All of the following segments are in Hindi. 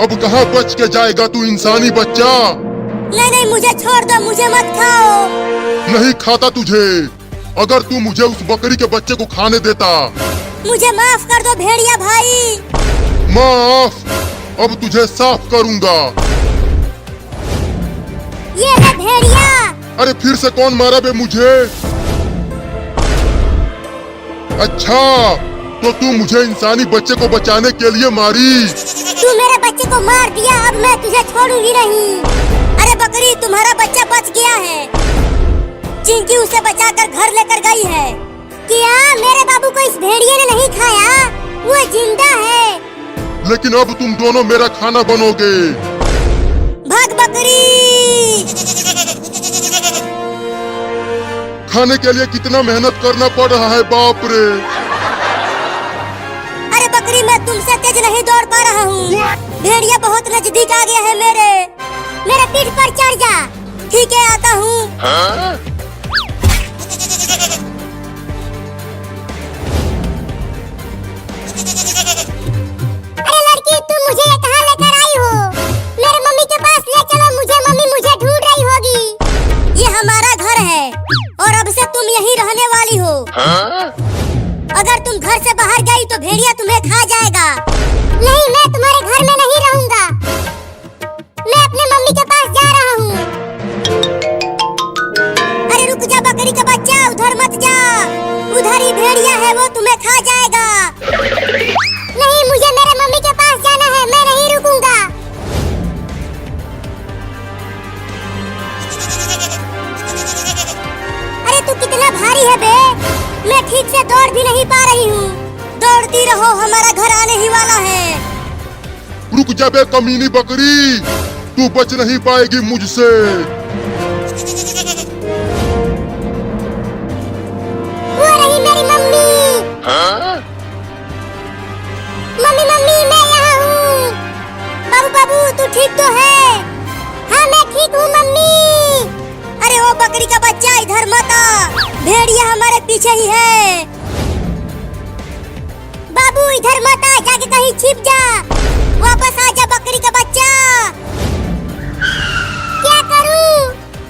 अब कहाँ बच के जाएगा तू इंसानी बच्चा। नहीं नहीं, मुझे छोड़ दो, मुझे मत खाओ। नहीं खाता तुझे। अगर तू मुझे उस बकरी के बच्चे को खाने देता। मुझे माफ कर दो भेड़िया भाई। माफ? अब तुझे साफ करूंगा। ये है भेड़िया। अरे फिर से कौन मारा बे मुझे? अच्छा, तो तू मुझे इंसानी बच्चे को बचाने के लिए मारी। तू मेरे बच्चे को मार दिया, अब मैं तुझे छोड़ूंगी नहीं। अरे बकरी, तुम्हारा बच्चा बच गया है। चिंकी उसे बचाकर घर लेकर गई है। क्या मेरे बाबू को इस भेड़िए ने नहीं खाया? वो जिंदा है। लेकिन अब तुम दोनों मेरा खाना बनोगे। भाग बकरी। खाने के लिए कितना मेहनत करना पड़ रहा है, बाप रे। अरे बकरी, मैं तुमसे तेज नहीं दौड़ पा रहा हूँ। भेड़िया बहुत नजदीक आ गया है। मेरे पीठ पर चढ़ जा। ठीक है, आता हूँ। अरे लड़की, तुम मुझे कहाँ लेकर आई हो? मेरे मम्मी के पास ले चलो मुझे, मम्मी मुझे ढूंढ रही होगी। ये हमारा घर है और अब से तुम यहीं रहने वाली हो। अगर तुम घर से बाहर गई तो भेड़िया तुम्हें खा जाएगा। नहीं, मैं तुम्हारे घर में नहीं रहूंगा। मैं अपने मम्मी के पास जा रहा हूँ। अरे रुक जा बकरी का बच्चा, उधर मत जा। उधर ही भेड़िया है, वो तुम्हें खा जाएगा। नहीं, मुझे मेरे मम्मी के पास जाना है, मैं नहीं रुकूंगा। अरे तू कितना भारी है बे, मैं ठीक से दौड़ भी नहीं पा रही हूँ। दौड़ती रहो, हमारा घर आने ही वाला है। रुक जा बे कमीनी बकरी, तू बच नहीं पाएगी मुझसे। वो रही मेरी मम्मी। मम्मी मम्मी, मैं यहाँ हूँ। बाबू बाबू, तू ठीक तो है? हाँ, मैं ठीक हूँ मम्मी। अरे ओ बकरी का बच्चा, इधर मत आ। भेड़िया हमारे पीछे ही है। बाबू इधर मत आ, जाके कहीं छिप जा। वापस आ जा बकरी का बच्चा। क्या करूं?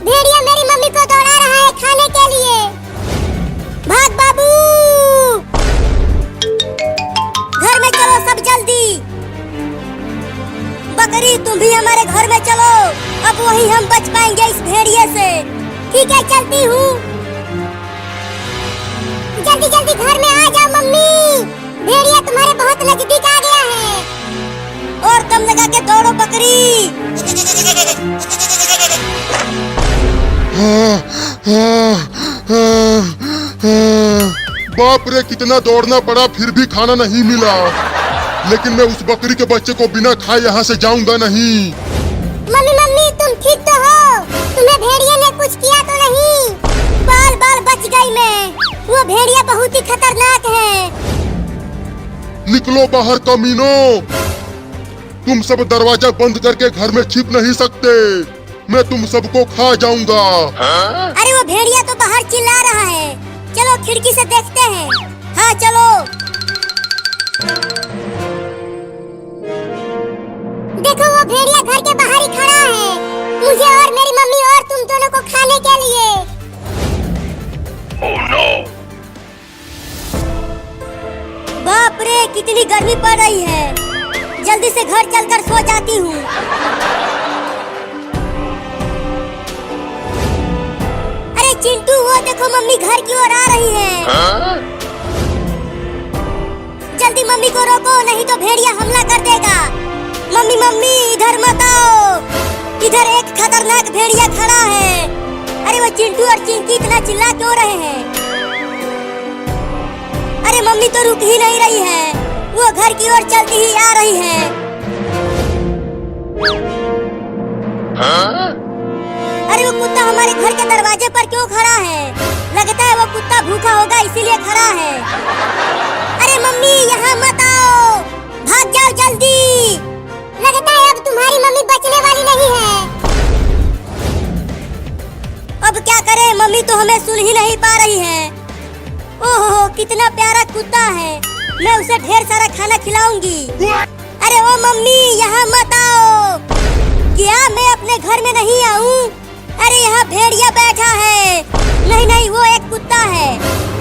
भेड़िया मेरी मम्मी को दौड़ा रहा है खाने के लिए। भाग बाबू। घर में चलो सब जल्दी। बकरी, तुम भी हमारे घर में चलो। अब वही हम बच पाएंगे इस भेड़िए से। ठीक है, चलती हूँ। जल्दी जल्दी घर में आ जाओ मम्मी, भेड़िया तुम्हारे बहुत नजदीक आ गया है। और दम लगा के दौड़ो बकरी। बाप रे, कितना दौड़ना पड़ा, फिर भी खाना नहीं मिला। लेकिन मैं उस बकरी के बच्चे को बिना खाए यहाँ से जाऊंगा नहीं। मम्मी मम्मी, तुम ठीक तो हो? तुम्हें भेड़िया ने कुछ किया तो नहीं? बाल बाल बच गई मैं। वो भेड़िया बहुत ही खतरनाक है। निकलो बाहर कमीनों, तुम सब दरवाजा बंद करके घर में छिप नहीं सकते। मैं तुम सबको खा जाऊंगा। अरे वो भेड़िया तो बाहर चिल्ला रहा है। चलो खिड़की से देखते हैं। हाँ चलो। देखो, वो भेड़िया घर के बाहर ही खड़ा है, मुझे और मेरी मम्मी और तुम दोनों को खाने के लिए। Oh no! बाप रे, कितनी गर्मी पड़ रही है। जल्दी से घर चलकर सो जाती हूँ। अरे चिंटू, वो देखो मम्मी घर की ओर आ रही है। जल्दी मम्मी को रोको, नहीं तो भेड़िया हमला कर देगा। मम्मी मम्मी, इधर मत आओ। इधर एक खतरनाक भेड़िया खड़ा है। अरे वो चिंटू और चिंकी इतना चिल्ला क्यों रहे हैं? अरे मम्मी तो रुक ही नहीं रही है, वो घर की ओर चलती ही आ रही है। अरे वो कुत्ता हमारे घर के दरवाजे पर क्यों खड़ा है? लगता है वो कुत्ता भूखा होगा इसीलिए खड़ा है। अरे मम्मी, यहाँ मत आओ, भाग जाओ जल्दी। लगता है अब तुम्हारी मम्मी बचने वाली नहीं है। अब क्या करें, मम्मी तो हमें सुन ही नहीं पा रही है। ओहो, कितना प्यारा कुत्ता है, मैं उसे ढेर सारा खाना खिलाऊंगी। अरे ओ मम्मी, यहाँ मत नहीं नहीं, वो एक कुत्ता है।